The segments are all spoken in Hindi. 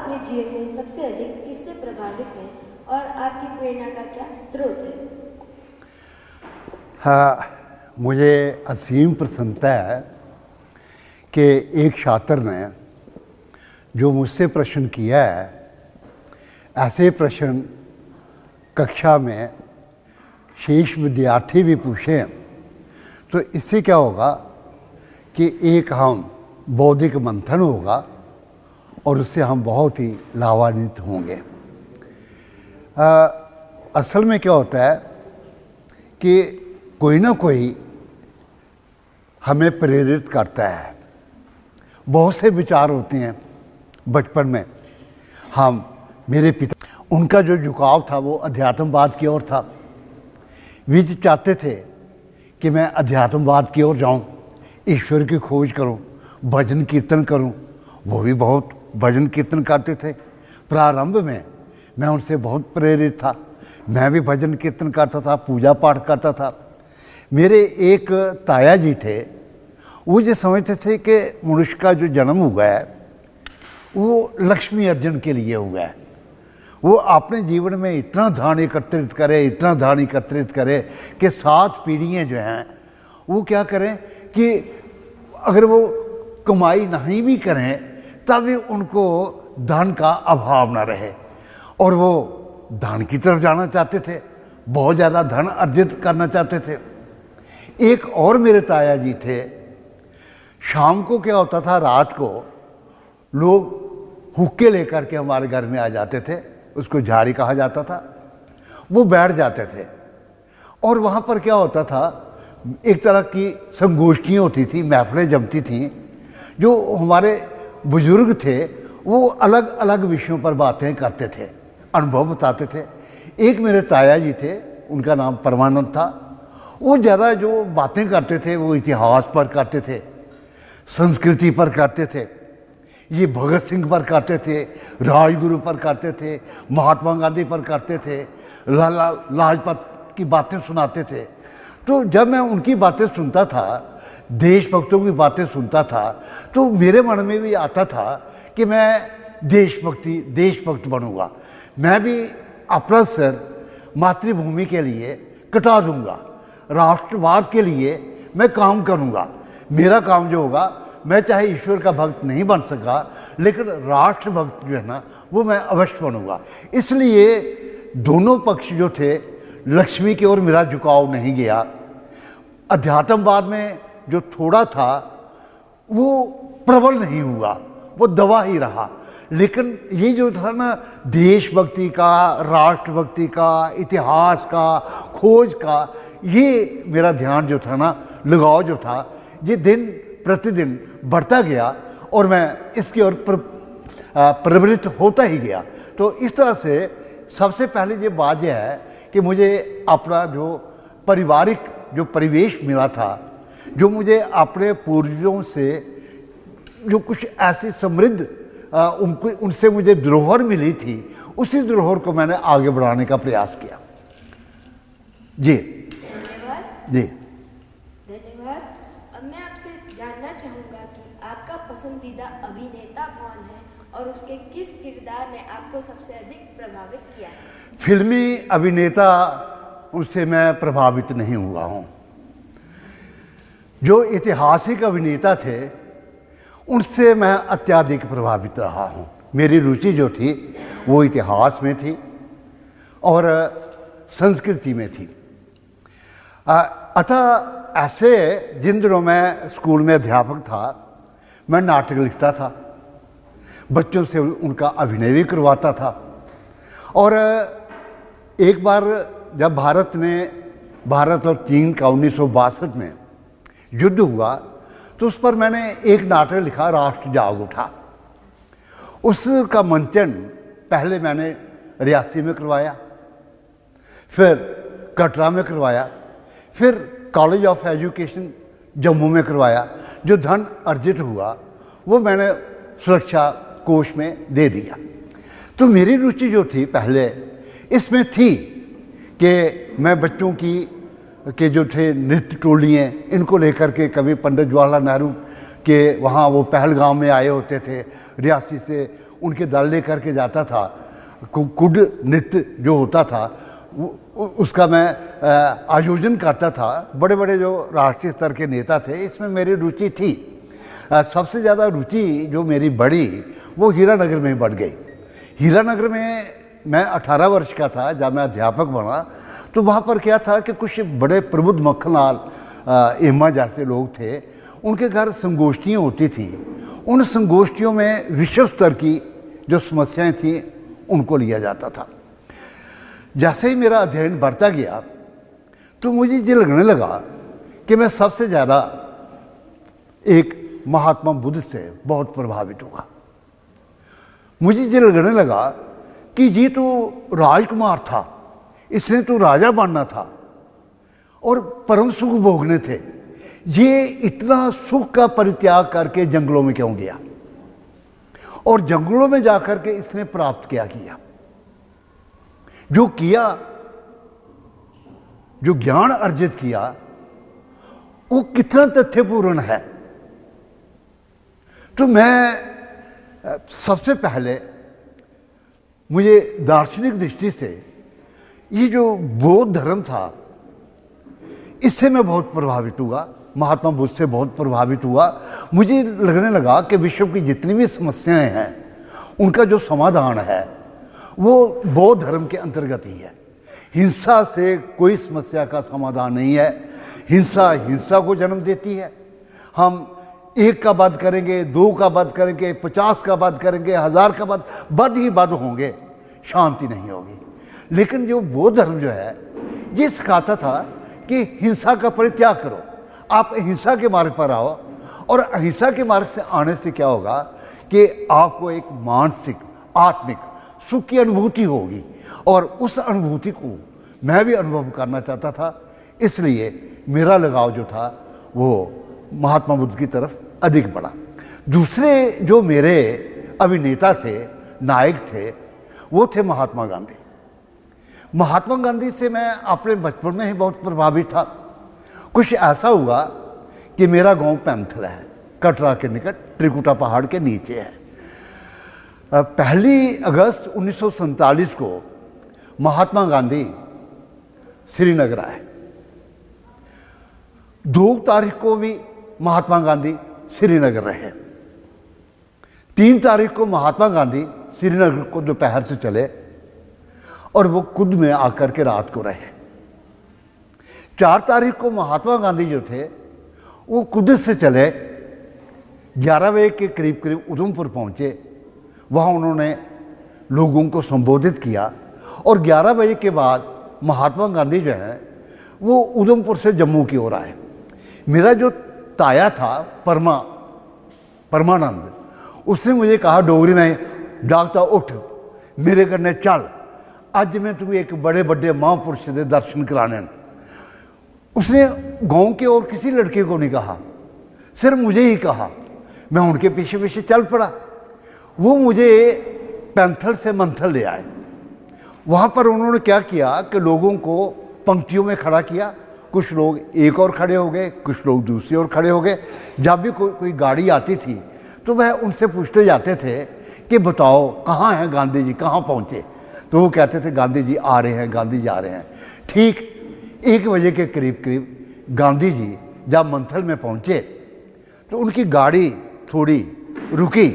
अपने जीवन में सबसे अधिक किससे प्रभावित हैं और आपकी प्रेरणा का क्या स्रोत है? हाँ, मुझे असीम प्रसन्नता है कि एक छात्र ने जो मुझसे प्रश्न किया है, ऐसे प्रश्न कक्षा में शेष विद्यार्थी भी पूछें तो इससे क्या होगा कि एक हम बौद्धिक मंथन होगा और उससे हम बहुत ही लाभान्वित होंगे। असल में क्या होता है कि कोई ना कोई हमें प्रेरित करता है। बहुत से विचार होते हैं। बचपन में मेरे पिता, उनका जो झुकाव था वो अध्यात्मवाद की ओर था। वे चाहते थे कि मैं अध्यात्मवाद की ओर जाऊं, ईश्वर की खोज करूं, भजन कीर्तन करूं। वो भी बहुत भजन कीर्तन करते थे। प्रारंभ में मैं उनसे बहुत प्रेरित था। मैं भी भजन कीर्तन करता था, पूजा पाठ करता था। मेरे एक ताया जी थे, वो जो समझते थे कि मनुष्य का जो जन्म हुआ है वो लक्ष्मी अर्जन के लिए हुआ है। वो अपने जीवन में इतना धन एकत्रित करे कि 7 पीढ़ियाँ जो हैं वो क्या करें कि अगर वो कमाई नहीं भी करें तब भी उनको धन का अभाव ना रहे, और वो धन की तरफ जाना चाहते थे, बहुत ज़्यादा धन अर्जित करना चाहते थे। एक और मेरे ताया जी थे। शाम को क्या होता था, रात को लोग हुक्के लेकर के हमारे घर में आ जाते थे, उसको झाड़ी कहा जाता था। वो बैठ जाते थे और वहाँ पर क्या होता था, एक तरह की संगोष्ठियाँ होती थी, महफिलें जमती थीं। जो हमारे बुजुर्ग थे वो अलग अलग विषयों पर बातें करते थे, अनुभव बताते थे। एक मेरे ताया जी थे, उनका नाम परमानंद था। वो ज़्यादा जो बातें करते थे वो इतिहास पर करते थे, संस्कृति पर करते थे, ये भगत सिंह पर करते थे, राजगुरु पर करते थे, महात्मा गांधी पर करते थे, लाला लाजपत की बातें सुनाते थे। तो जब मैं उनकी बातें सुनता था, देशभक्तों की बातें सुनता था, तो मेरे मन में भी आता था कि मैं देशभक्त बनूंगा। मैं भी अपना सिर मातृभूमि के लिए कटा दूंगा, राष्ट्रवाद के लिए मैं काम करूंगा। मेरा काम जो होगा, मैं चाहे ईश्वर का भक्त नहीं बन सका लेकिन राष्ट्रभक्त जो है ना वो मैं अवश्य बनूंगा। इसलिए दोनों पक्ष जो थे, लक्ष्मी की ओर मेरा झुकाव नहीं गया। अध्यात्मवाद में जो थोड़ा था वो प्रबल नहीं हुआ, वो दवा ही रहा। लेकिन ये जो था ना, देशभक्ति का, राष्ट्रभक्ति का, इतिहास का, खोज का, ये मेरा ध्यान जो था ना, लगाव जो था, ये दिन प्रतिदिन बढ़ता गया और मैं इसकी ओर प्रवृत्त होता ही गया। तो इस तरह से सबसे पहले ये बात यह है कि मुझे अपना जो पारिवारिक जो परिवेश मिला था, जो मुझे अपने पूर्वजों से जो कुछ ऐसी समृद्ध उनसे मुझे धरोहर मिली थी, उसी धरोहर को मैंने आगे बढ़ाने का प्रयास किया। जी जी धन्यवाद। अब मैं आपसे जानना चाहूँगा कि आपका पसंदीदा अभिनेता कौन है और उसके किस किरदार ने आपको सबसे अधिक प्रभावित किया है? फिल्मी अभिनेता, उससे मैं प्रभावित नहीं हुआ हूँ। जो ऐतिहासिक अभिनेता थे उनसे मैं अत्यधिक प्रभावित रहा हूँ। मेरी रुचि जो थी वो इतिहास में थी और संस्कृति में थी। अतः ऐसे जिन दिनों मैं स्कूल में अध्यापक था, मैं नाटक लिखता था, बच्चों से उनका अभिनय भी करवाता था। और एक बार जब भारत और चीन का 1962 में युद्ध हुआ तो उस पर मैंने एक नाटक लिखा, राष्ट्र जाग उठा। उसका मंचन पहले मैंने रियासी में करवाया, फिर कटरा में करवाया, फिर कॉलेज ऑफ एजुकेशन जम्मू में करवाया। जो धन अर्जित हुआ वो मैंने सुरक्षा कोष में दे दिया। तो मेरी रुचि जो थी पहले इसमें थी कि मैं बच्चों के जो थे नृत्य टोलियाँ, इनको लेकर के कभी पंडित जवाहरलाल नेहरू के वहाँ वो पहलगाम में आए होते थे रियासी से, उनके दल लेकर के जाता था। कुड नृत्य जो होता था उसका मैं आयोजन करता था। बड़े बड़े जो राष्ट्रीय स्तर के नेता थे, इसमें मेरी रुचि थी। सबसे ज़्यादा रुचि जो मेरी बढ़ी वो हीरानगर में बढ़ गई। हीरानगर में मैं 18 वर्ष का था जब मैं अध्यापक बना। तो वहाँ पर क्या था कि कुछ बड़े प्रबुद्ध मक्खनलाल एमा जैसे लोग थे, उनके घर संगोष्ठियाँ होती थी। उन संगोष्ठियों में विश्व स्तर की जो समस्याएं थी उनको लिया जाता था। जैसे ही मेरा अध्ययन बढ़ता गया तो मुझे ये लगने लगा कि मैं सबसे ज़्यादा एक महात्मा बुद्ध से बहुत प्रभावित हुआ। मुझे ये लगने लगा कि ये तो राजकुमार था, इसने तो राजा बनना था और परम सुख भोगने थे। ये इतना सुख का परित्याग करके जंगलों में क्यों गया और जंगलों में जाकर के इसने प्राप्त क्या किया? जो किया, जो ज्ञान अर्जित किया, वो कितना तथ्यपूर्ण है। तो मैं सबसे पहले मुझे दार्शनिक दृष्टि से ये जो बौद्ध धर्म था इससे मैं बहुत प्रभावित हुआ, महात्मा बुद्ध से बहुत प्रभावित हुआ। मुझे लगने लगा कि विश्व की जितनी भी समस्याएं हैं उनका जो समाधान है वो बौद्ध धर्म के अंतर्गत ही है। हिंसा से कोई समस्या का समाधान नहीं है। हिंसा हिंसा को जन्म देती है। हम एक का वध करेंगे, दो का वध करेंगे, 50 का वध करेंगे, 1000 का वध ही वध होंगे, शांति नहीं होगी। लेकिन जो बौद्ध धर्म जो है ये सिखाता था कि हिंसा का परित्याग करो, आप अहिंसा के मार्ग पर आओ। और अहिंसा के मार्ग से आने से क्या होगा कि आपको एक मानसिक आत्मिक सुख की अनुभूति होगी। और उस अनुभूति को मैं भी अनुभव करना चाहता था, इसलिए मेरा लगाव जो था वो महात्मा बुद्ध की तरफ अधिक बढ़ा। दूसरे जो मेरे अभिनेता थे, नायक थे, वो थे महात्मा गांधी। महात्मा गांधी से मैं अपने बचपन में ही बहुत प्रभावित था। कुछ ऐसा हुआ कि मेरा गांव पैंथल है, कटरा के निकट त्रिकुटा पहाड़ के नीचे है। 1 अगस्त 1947 को महात्मा गांधी श्रीनगर आए। 2 तारीख को भी महात्मा गांधी श्रीनगर रहे। 3 तारीख को महात्मा गांधी श्रीनगर को दोपहर से चले और वो कुद में आकर के रात को रहे। 4 तारीख को महात्मा गांधी जो थे वो कुद से चले, 11 बजे के करीब करीब उधमपुर पहुंचे। वहाँ उन्होंने लोगों को संबोधित किया और 11 बजे के बाद महात्मा गांधी जो है वो उधमपुर से जम्मू की ओर आए। मेरा जो ताया था परमानंद, उसने मुझे कहा डोगरी में, जागता उठ मेरे कन्ने चल, अज मैं तू एक बड़े बड़े महापुरुष के दर्शन कराने। उसने गांव के और किसी लड़के को नहीं कहा, सिर्फ मुझे ही कहा। मैं उनके पीछे पीछे चल पड़ा। वो मुझे पैंथल से मंथल ले आए। वहाँ पर उन्होंने क्या किया कि लोगों को पंक्तियों में खड़ा किया। कुछ लोग एक और खड़े हो गए, कुछ लोग दूसरी ओर खड़े हो गए। जब भी कोई गाड़ी आती थी तो वह उनसे पूछते जाते थे कि बताओ कहाँ हैं गांधी जी, कहाँ पहुँचे? तो वो कहते थे गांधी जी आ रहे हैं, गांधी जी आ रहे हैं। ठीक 1 बजे के करीब करीब गांधी जी जब मंथल में पहुँचे तो उनकी गाड़ी थोड़ी रुकी।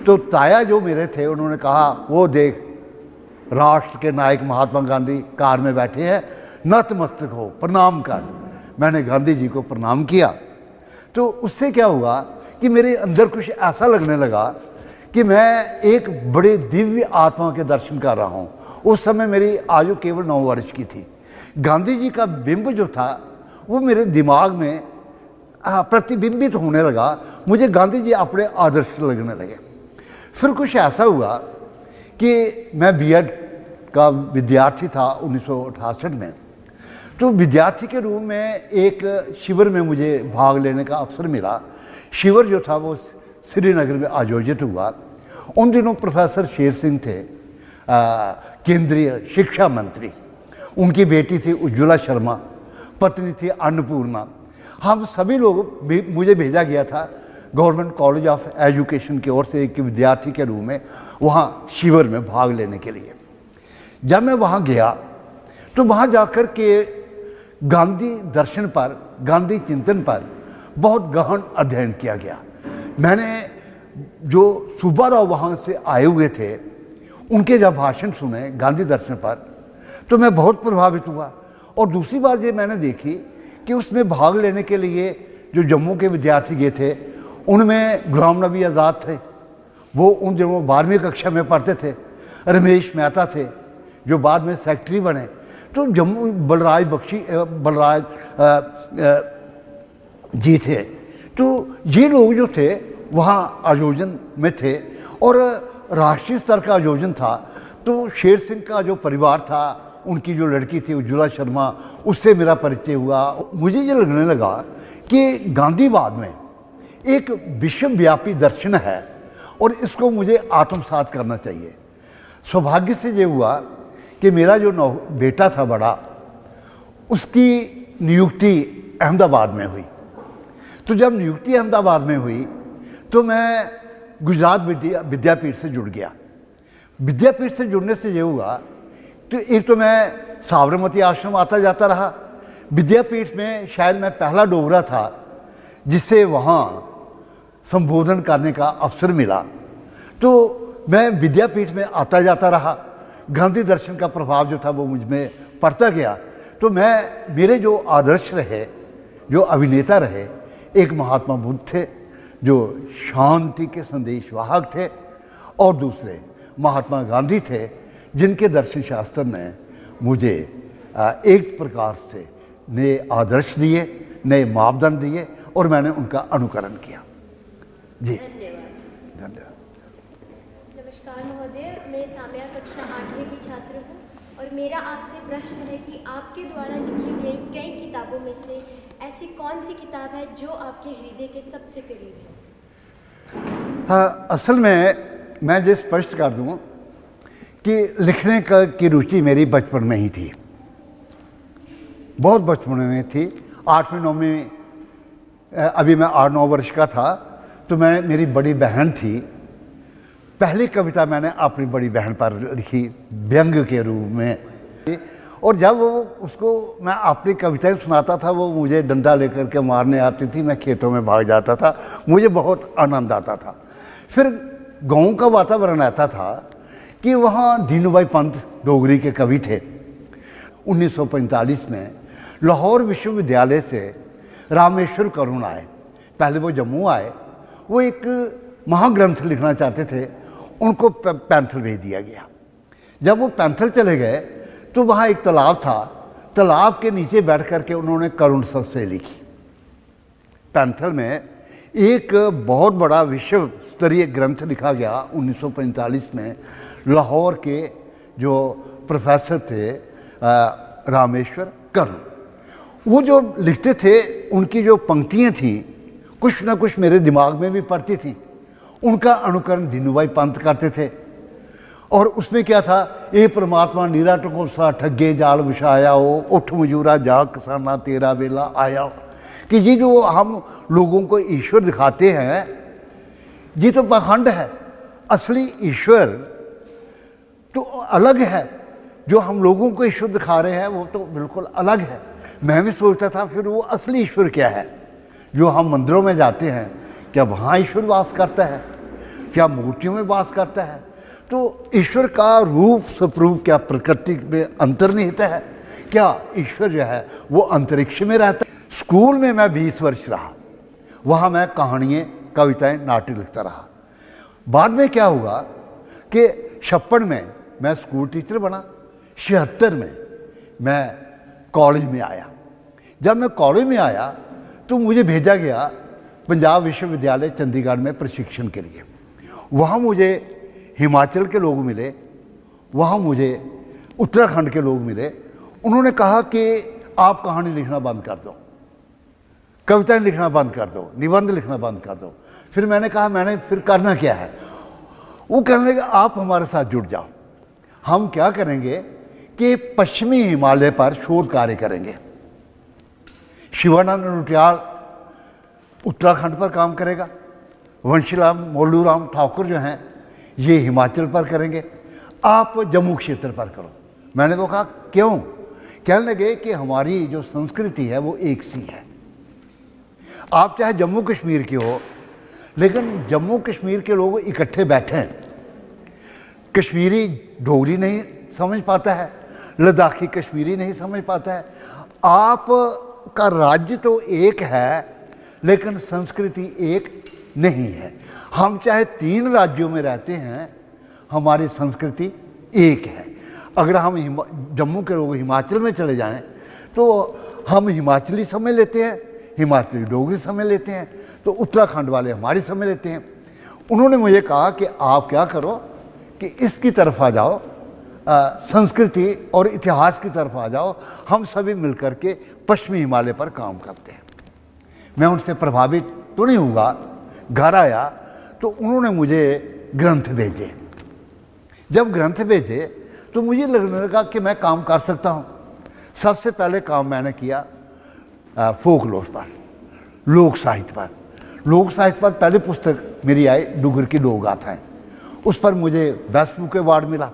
तो ताया जो मेरे थे उन्होंने कहा, वो देख राष्ट्र के नायक महात्मा गांधी कार में बैठे हैं, नतमस्तक हो, प्रणाम कर। मैंने गांधी जी को प्रणाम किया। तो उससे क्या हुआ कि मेरे अंदर कुछ ऐसा लगने लगा कि मैं एक बड़े दिव्य आत्मा के दर्शन कर रहा हूँ। उस समय मेरी आयु केवल 9 वर्ष की थी। गांधी जी का बिंब जो था वो मेरे दिमाग में प्रतिबिंबित होने लगा। मुझे गांधी जी अपने आदर्श लगने लगे। फिर कुछ ऐसा हुआ कि मैं बीएड का विद्यार्थी था 1968 में। तो विद्यार्थी के रूप में एक शिविर में मुझे भाग लेने का अवसर मिला। शिविर जो था वो श्रीनगर में आयोजित हुआ। उन दिनों प्रोफेसर शेर सिंह थे, केंद्रीय शिक्षा मंत्री। उनकी बेटी थी उज्ज्वला शर्मा, पत्नी थी अन्नपूर्णा। हम सभी लोग मुझे भेजा गया था गवर्नमेंट कॉलेज ऑफ एजुकेशन की ओर से एक विद्यार्थी के रूप में वहाँ शिविर में भाग लेने के लिए। जब मैं वहाँ गया तो वहाँ जाकर के गांधी दर्शन पर, गांधी चिंतन पर बहुत गहन अध्ययन किया गया। मैंने जो सुब्बाराव वहाँ से आए हुए थे उनके जब भाषण सुने गांधी दर्शन पर तो मैं बहुत प्रभावित हुआ। और दूसरी बात ये मैंने देखी कि उसमें भाग लेने के लिए जो जम्मू के विद्यार्थी गए थे उनमें गुलाम नबी आज़ाद थे, वो उन दिनों 12वीं कक्षा में पढ़ते थे। रमेश मेहता थे जो बाद में सेक्रेटरी बने। तो जम्मू बलराज जी थे। तो ये लोग जो थे वहाँ आयोजन में थे और राष्ट्रीय स्तर का आयोजन था। तो शेर सिंह का जो परिवार था, उनकी जो लड़की थी उज्ज्वला शर्मा, उससे मेरा परिचय हुआ। मुझे ये लगने लगा कि गांधीवाद में एक विश्वव्यापी दर्शन है और इसको मुझे आत्मसात करना चाहिए। सौभाग्य से ये हुआ कि मेरा जो बेटा था बड़ा, उसकी नियुक्ति अहमदाबाद में हुई। तो जब नियुक्ति अहमदाबाद में हुई तो मैं गुजरात विद्यापीठ से जुड़ गया। विद्यापीठ से जुड़ने से ये हुआ तो एक तो मैं साबरमती आश्रम आता जाता रहा। विद्यापीठ में शायद मैं पहला डोगरा था जिससे वहाँ संबोधन करने का अवसर मिला। तो मैं विद्यापीठ में आता जाता रहा। गांधी दर्शन का प्रभाव जो था वो मुझ में पड़ता गया। तो मेरे जो आदर्श रहे, जो अभिनेता रहे, एक महात्मा बुद्ध थे जो शांति के संदेशवाहक थे और दूसरे महात्मा गांधी थे जिनके दर्शन शास्त्र ने मुझे एक प्रकार से नए आदर्श दिए, नए मापदंड दिए और मैंने उनका अनुकरण किया। जी धन्यवाद। नमस्कार महोदय, मैं साम्या कक्षा 8वीं की छात्र हूँ और मेरा आपसे प्रश्न है कि आपके द्वारा लिखी गई कई किताबों में से ऐसी कौन सी किताब है जो आपके हृदय के सबसे करीब है? हाँ, असल में मैं जो स्पष्ट कर दूँ कि लिखने की रुचि मेरी बचपन में ही थी, बहुत बचपन में थी। 8वीं 9वीं, अभी मैं 8-9 वर्ष का था तो मेरी बड़ी बहन थी। पहली कविता मैंने अपनी बड़ी बहन पर लिखी व्यंग के रूप में। और जब वो उसको मैं अपनी कविताएं सुनाता था वो मुझे डंडा लेकर के मारने आती थी, मैं खेतों में भाग जाता था, मुझे बहुत आनंद आता था। फिर गाँव का वातावरण ऐसा था कि वहाँ दीनूभाई पंत डोगरी के कवि थे। 1945 में लाहौर विश्वविद्यालय से रामेश्वर करुण आए। पहले वो जम्मू आए, वो एक महाग्रंथ लिखना चाहते थे, उनको पैंथल भेज दिया गया। जब वो पैंथल चले गए तो वहाँ एक तालाब था, तालाब के नीचे बैठ करके उन्होंने करुण सस्से लिखी। पैंथल में एक बहुत बड़ा विश्व स्तरीय ग्रंथ लिखा गया 1945 में। लाहौर के जो प्रोफेसर थे रामेश्वर करुण, वो जो लिखते थे उनकी जो पंक्तियाँ थीं कुछ ना कुछ मेरे दिमाग में भी पड़ती थी। उनका अनुकरण दीनूभाई पंत करते थे। और उसमें क्या था, ये परमात्मा नीरा टकोसा ठगे जाल विछाया हो, उठ मजूरा जा किसाना तेरा बेला आया हो। कि ये जो हम लोगों को ईश्वर दिखाते हैं ये तो पाखंड है। असली ईश्वर तो अलग है, जो हम लोगों को ईश्वर दिखा रहे हैं वो तो बिल्कुल अलग है। मैं भी सोचता था फिर वो असली ईश्वर क्या है। जो हम मंदिरों में जाते हैं, क्या वहाँ ईश्वर वास करता है, क्या मूर्तियों में वास करता है? तो ईश्वर का रूप स्वरूप क्या प्रकृति में अंतर्निहित है? क्या ईश्वर जो है वो अंतरिक्ष में रहता है? स्कूल में मैं 20 वर्ष रहा, वहाँ मैं कहानियाँ, कविताएं, नाटक लिखता रहा। बाद में क्या हुआ कि 56 में मैं स्कूल टीचर बना, 76 में मैं कॉलेज में आया। जब मैं कॉलेज में आया तो मुझे भेजा गया पंजाब विश्वविद्यालय चंडीगढ़ में प्रशिक्षण के लिए। वहाँ मुझे हिमाचल के लोग मिले, वहाँ मुझे उत्तराखंड के लोग मिले। उन्होंने कहा कि आप कहानी लिखना बंद कर दो, कविताएं लिखना बंद कर दो, निबंध लिखना बंद कर दो। फिर मैंने कहा मैंने फिर करना क्या है? वो कहने लगे आप हमारे साथ जुड़ जाओ। हम क्या करेंगे कि पश्चिमी हिमालय पर शोध कार्य करेंगे। शिवानंद नौटियाल उत्तराखंड पर काम करेगा, वंशीराम मोलूराम ठाकुर जो हैं ये हिमाचल पर करेंगे, आप जम्मू क्षेत्र पर करो। मैंने वो कहा क्यों? कहने लगे कि हमारी जो संस्कृति है वो एक सी है, आप चाहे जम्मू कश्मीर के हो, लेकिन जम्मू कश्मीर के लोग इकट्ठे बैठे हैं, कश्मीरी डोगरी नहीं समझ पाता है, लद्दाखी कश्मीरी नहीं समझ पाता है। आपका राज्य तो एक है लेकिन संस्कृति एक नहीं है। हम चाहे 3 राज्यों में रहते हैं, हमारी संस्कृति एक है। अगर हम जम्मू के लोग हिमाचल में चले जाएं तो हम हिमाचली समझ लेते हैं, हिमाचली डोगरी समझ लेते हैं, तो उत्तराखंड वाले हमारी समझ लेते हैं। उन्होंने मुझे कहा कि आप क्या करो कि इसकी तरफ आ जाओ, संस्कृति और इतिहास की तरफ आ जाओ, हम सभी मिलकर के पश्चिमी हिमालय पर काम करते हैं। मैं उनसे प्रभावित तो नहीं हुआ, घर आया तो उन्होंने मुझे ग्रंथ भेजे। जब ग्रंथ भेजे तो मुझे लगने लगा कि मैं काम कर सकता हूँ। सबसे पहले काम मैंने किया फोकलोर पर, लोक साहित्य पर। लोक साहित्य पर पहली पुस्तक मेरी आई डुगर की लोक गाथाएं, उस पर मुझे बेस्ट बुक अवार्ड मिला।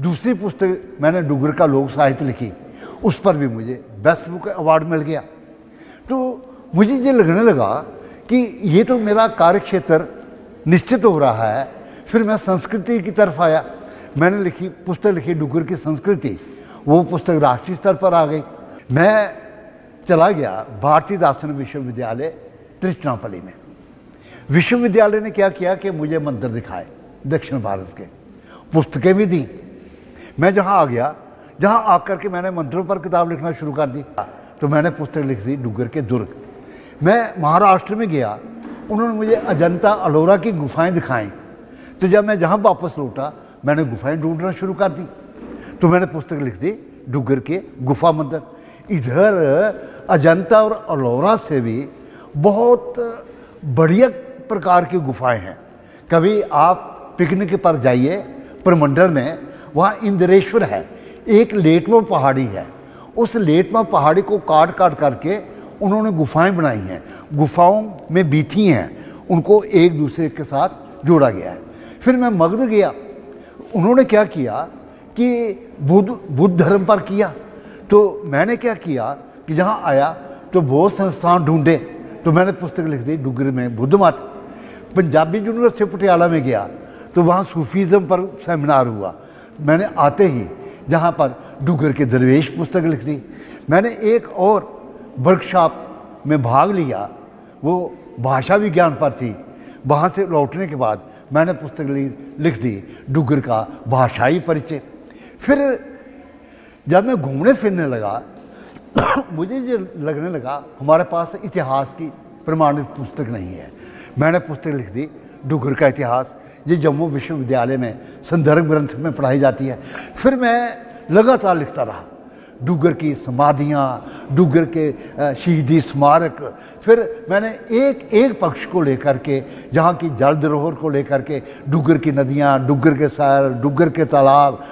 दूसरी पुस्तक मैंने डुगर का लोक साहित्य लिखी, उस पर भी मुझे बेस्ट बुक अवार्ड मिल गया। तो मुझे ये लगने लगा कि ये तो मेरा कार्यक्षेत्र निश्चित हो रहा है। फिर मैं संस्कृति की तरफ आया, मैंने पुस्तक लिखी डुगर की संस्कृति, वो पुस्तक राष्ट्रीय स्तर पर आ गई। मैं चला गया भारतीय दार्शनिक विश्वविद्यालय त्रिचनापल्ली में। विश्वविद्यालय ने क्या किया कि मुझे मंदिर दिखाए दक्षिण भारत के, पुस्तकें भी दी। मैं जहाँ आ गया, जहाँ आकर के मैंने मंदिरों पर किताब लिखना शुरू कर दी, तो मैंने पुस्तक लिख दी डुगर के दुर्ग। मैं महाराष्ट्र में गया, उन्होंने मुझे अजंता अलोरा की गुफाएं दिखाई, तो जब मैं जहाँ वापस लौटा मैंने गुफाएं ढूंढना शुरू कर दी, तो मैंने पुस्तक लिख दी डुगर के गुफा मंदिर। इधर अजंता और अलोरा से भी बहुत बढ़िया प्रकार की गुफाएं हैं। कभी आप पिकनिक पर जाइए प्रमंडल में, वहाँ इंद्रेश्वर है, एक लेटमा पहाड़ी है, उस लेटमा पहाड़ी को काट काट करके उन्होंने गुफाएं बनाई हैं, गुफाओं में बीथी हैं, उनको एक दूसरे के साथ जोड़ा गया है। फिर मैं मगध गया, उन्होंने क्या किया कि बुद्ध धर्म पर किया, तो मैंने क्या किया कि जहाँ आया तो बहुत संस्थान ढूंढे, तो मैंने पुस्तक लिख दी डुगर में बुद्ध मत। पंजाबी यूनिवर्सिटी पटियाला में गया तो वहाँ सूफीज़म पर सेमिनार हुआ, मैंने आते ही जहाँ पर डुगर के दरवेश पुस्तक लिख दी। मैंने एक और वर्कशॉप में भाग लिया, वो भाषा विज्ञान पर थी। वहाँ से लौटने के बाद मैंने पुस्तक लिख दी डुगर का भाषाई परिचय। फिर जब मैं घूमने फिरने लगा मुझे ये लगने लगा हमारे पास इतिहास की प्रमाणित पुस्तक नहीं है। मैंने पुस्तक लिख दी डुगर का इतिहास, ये जम्मू विश्वविद्यालय में संदर्भ ग्रंथ में पढ़ाई जाती है। फिर मैं लगातार लिखता रहा डुगर की समाधियाँ, डुगर के शहीदी स्मारक। फिर मैंने एक एक पक्ष को लेकर के, जहाँ की जल धरोहर को लेकर के, डुगर की नदियाँ, डुगर के शहर, डुगर के तालाब,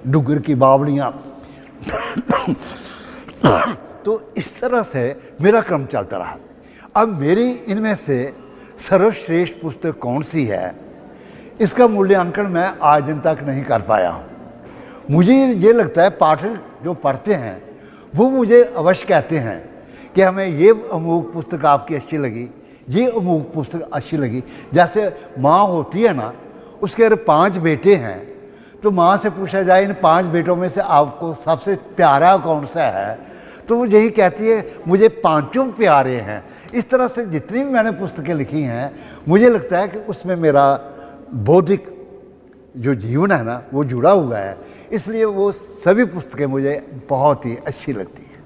डुगर की बावड़ियाँ तो इस तरह से मेरा क्रम चलता रहा। अब मेरी इनमें से सर्वश्रेष्ठ पुस्तक कौन सी है, इसका मूल्यांकन मैं आज दिन तक नहीं कर पाया हूँ। मुझे ये लगता है पाठक जो पढ़ते हैं वो मुझे अवश्य कहते हैं कि हमें ये अमूक पुस्तक आपकी अच्छी लगी, ये अमूक पुस्तक अच्छी लगी। जैसे माँ होती है ना, उसके अगर 5 बेटे हैं तो माँ से पूछा जाए इन 5 बेटों में से आपको सबसे प्यारा कौन सा है, तो वो यही कहती है मुझे 5 प्यारे हैं। इस तरह से जितनी भी मैंने पुस्तकें लिखी हैं, मुझे लगता है कि उसमें मेरा बौद्धिक जो जीवन है ना वो जुड़ा हुआ है, इसलिए वो सभी पुस्तकें मुझे बहुत ही अच्छी लगती हैं।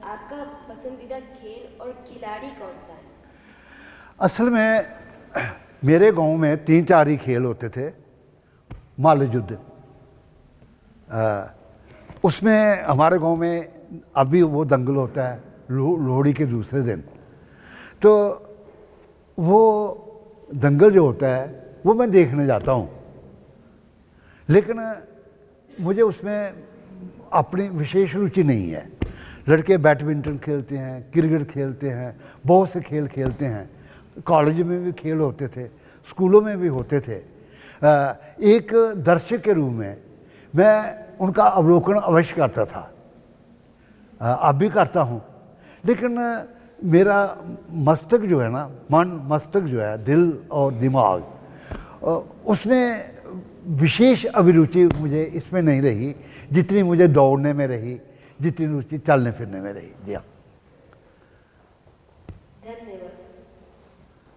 आपका पसंदीदा खेल और खिलाड़ी कौन सा है? असल में मेरे गांव में 3-4 ही खेल होते थे। मल्ल युद्ध, उसमें हमारे गांव में अभी वो दंगल होता है लोहड़ी के दूसरे दिन, तो वो दंगल जो होता है वो मैं देखने जाता हूँ, लेकिन मुझे उसमें अपनी विशेष रुचि नहीं है। लड़के बैडमिंटन खेलते हैं, क्रिकेट खेलते हैं, बहुत से खेल खेलते हैं, कॉलेज में भी खेल होते थे, स्कूलों में भी होते थे। एक दर्शक के रूप में मैं उनका अवलोकन अवश्य करता था, अब भी करता हूँ। लेकिन मेरा मस्तक जो है ना, मन मस्तक जो है, दिल और दिमाग, उसमें विशेष अभिरुचि मुझे इसमें नहीं रही जितनी मुझे दौड़ने में रही, जितनी रुचि चलने फिरने में रही। जी हाँ। धन्यवाद।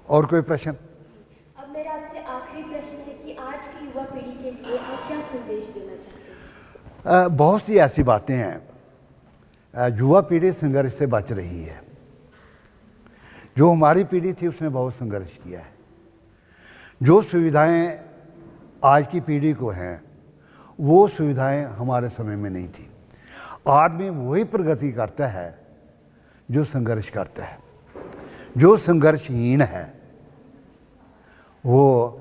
और कोई प्रश्न? अब मेरा आपसे आखिरी प्रश्न है कि आज की युवा पीढ़ी के लिए आप क्या संदेश देना चाहते हैं? बहुत सी ऐसी बातें हैं। युवा पीढ़ी संघर्ष से बच रही है। जो हमारी पीढ़ी थी उसने बहुत संघर्ष किया है। जो सुविधाएं आज की पीढ़ी को हैं वो सुविधाएं हमारे समय में नहीं थी। आदमी वही प्रगति करता है जो संघर्ष करता है। जो संघर्षहीन है वो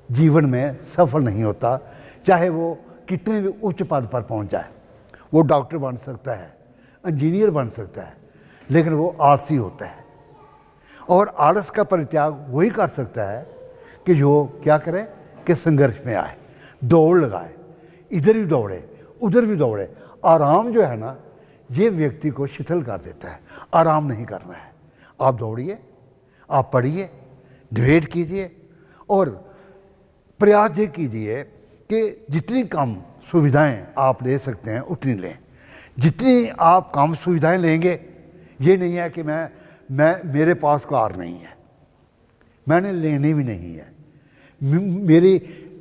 जीवन में सफल नहीं होता, चाहे वो कितने भी उच्च पद पर पहुंच जाए। वो डॉक्टर बन सकता है, इंजीनियर बन सकता है, लेकिन वो आलसी होता है। और आलस का परित्याग वही कर सकता है कि जो क्या करे कि संघर्ष में आए, दौड़ लगाए, इधर भी दौड़े उधर भी दौड़े। आराम जो है ना, ये व्यक्ति को शिथिल कर देता है। आराम नहीं करना है। आप दौड़िए, आप पढ़िए, डिबेट कीजिए और प्रयास ये कीजिए कि जितनी कम सुविधाएं आप ले सकते हैं उतनी लें। जितनी आप कम सुविधाएं लेंगे, ये नहीं है कि मैं मेरे पास कार नहीं है, मैंने लेनी भी नहीं है,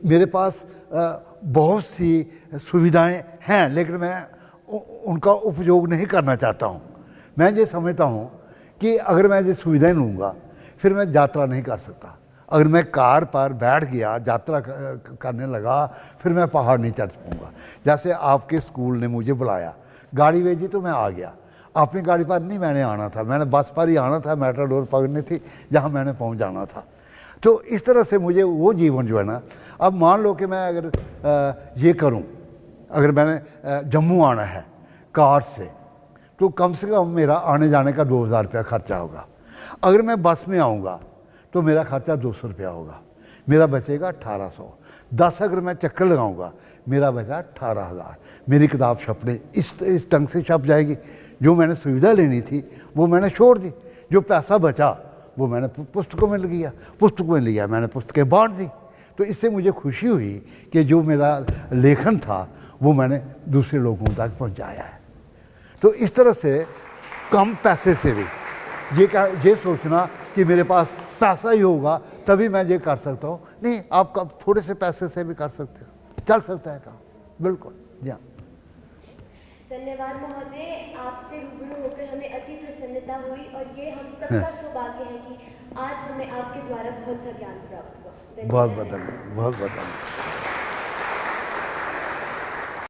मेरे पास बहुत सी सुविधाएं हैं लेकिन मैं उनका उपयोग नहीं करना चाहता हूँ। मैं ये समझता हूँ कि अगर मैं ये सुविधाएं लूँगा फिर मैं यात्रा नहीं कर सकता। अगर मैं कार पर बैठ गया, यात्रा करने लगा, फिर मैं पहाड़ नहीं चढ़ पाऊँगा। जैसे आपके स्कूल ने मुझे बुलाया, गाड़ी भेजी तो मैं आ गया। अपनी गाड़ी पर नहीं मैंने आना था, मैंने बस पर ही आना था, मेट्रोडोर पकड़नी थी जहाँ मैंने पहुँच जाना था। तो इस तरह से मुझे वो जीवन जो है ना, अब मान लो कि मैं अगर ये करूं, अगर मैंने जम्मू आना है कार से, तो कम से कम मेरा आने जाने का 2000 रुपया खर्चा होगा। अगर मैं बस में आऊँगा तो मेरा खर्चा 200 रुपया होगा, मेरा बचेगा 1800। 10 अगर मैं चक्कर लगाऊंगा मेरा बचा 18,000। मेरी किताब छपने इस ढंग से छप जाएगी। जो मैंने सुविधा लेनी थी वो मैंने छोड़ दी, जो पैसा बचा वो मैंने पुस्तकों में लिया, पुस्तकों में लिया, मैंने पुस्तकें बांट दी। तो इससे मुझे खुशी हुई कि जो मेरा लेखन था वो मैंने दूसरे लोगों तक पहुंचाया है। तो इस तरह से कम पैसे से भी ये सोचना कि मेरे पास पैसा ही होगा तभी मैं ये कर सकता हूँ, नहीं, आप थोड़े से पैसे से भी कर सकते हो, चल सकता है काम, बिल्कुल। जी हाँ। धन्यवाद महोदय, आपसे रूबरू होकर हमें अति प्रसन्नता हुई और ये हम सबका सौभाग्य है कि आज हमें आपके द्वारा बहुत सा ज्ञान प्राप्त हुआ। बहुत बहुत धन्यवाद।